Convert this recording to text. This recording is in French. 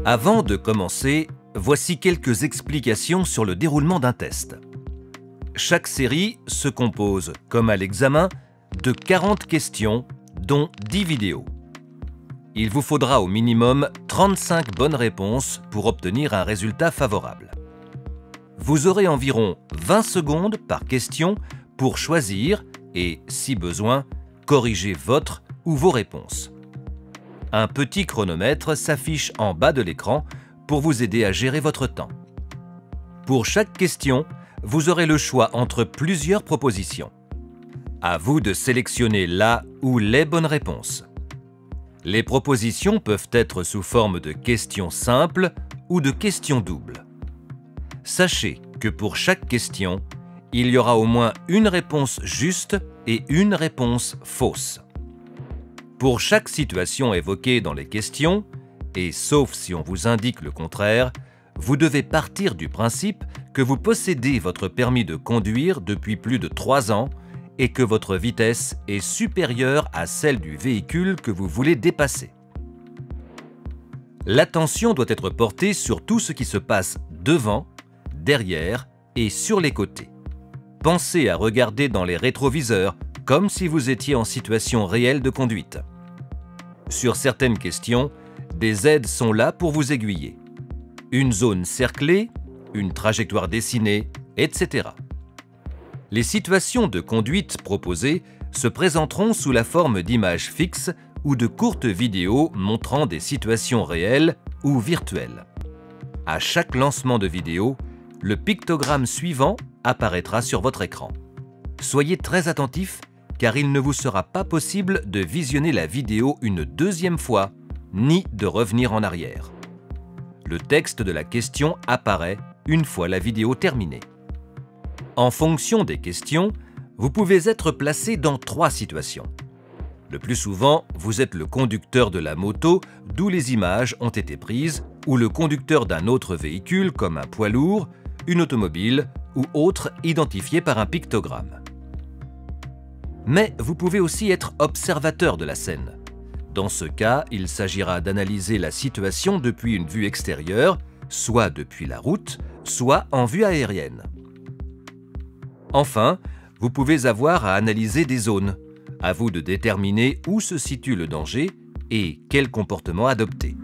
Avant de commencer, voici quelques explications sur le déroulement d'un test. Chaque série se compose, comme à l'examen, de 40 questions, dont 10 vidéos. Il vous faudra au minimum 35 bonnes réponses pour obtenir un résultat favorable. Vous aurez environ 20 secondes par question pour choisir et, si besoin, corriger votre ou vos réponses. Un petit chronomètre s'affiche en bas de l'écran pour vous aider à gérer votre temps. Pour chaque question, vous aurez le choix entre plusieurs propositions. À vous de sélectionner la ou les bonnes réponses. Les propositions peuvent être sous forme de questions simples ou de questions doubles. Sachez que pour chaque question, il y aura au moins une réponse juste et une réponse fausse. Pour chaque situation évoquée dans les questions, et sauf si on vous indique le contraire, vous devez partir du principe que vous possédez votre permis de conduire depuis plus de 3 ans et que votre vitesse est supérieure à celle du véhicule que vous voulez dépasser. L'attention doit être portée sur tout ce qui se passe devant, derrière et sur les côtés. Pensez à regarder dans les rétroviseurs comme si vous étiez en situation réelle de conduite. Sur certaines questions, des aides sont là pour vous aiguiller. Une zone cerclée, une trajectoire dessinée, etc. Les situations de conduite proposées se présenteront sous la forme d'images fixes ou de courtes vidéos montrant des situations réelles ou virtuelles. À chaque lancement de vidéo, le pictogramme suivant apparaîtra sur votre écran. Soyez très attentifs car il ne vous sera pas possible de visionner la vidéo une deuxième fois, ni de revenir en arrière. Le texte de la question apparaît une fois la vidéo terminée. En fonction des questions, vous pouvez être placé dans 3 situations. Le plus souvent, vous êtes le conducteur de la moto d'où les images ont été prises ou le conducteur d'un autre véhicule comme un poids lourd, une automobile ou autre identifié par un pictogramme. Mais vous pouvez aussi être observateur de la scène. Dans ce cas, il s'agira d'analyser la situation depuis une vue extérieure, soit depuis la route, soit en vue aérienne. Enfin, vous pouvez avoir à analyser des zones. À vous de déterminer où se situe le danger et quel comportement adopter.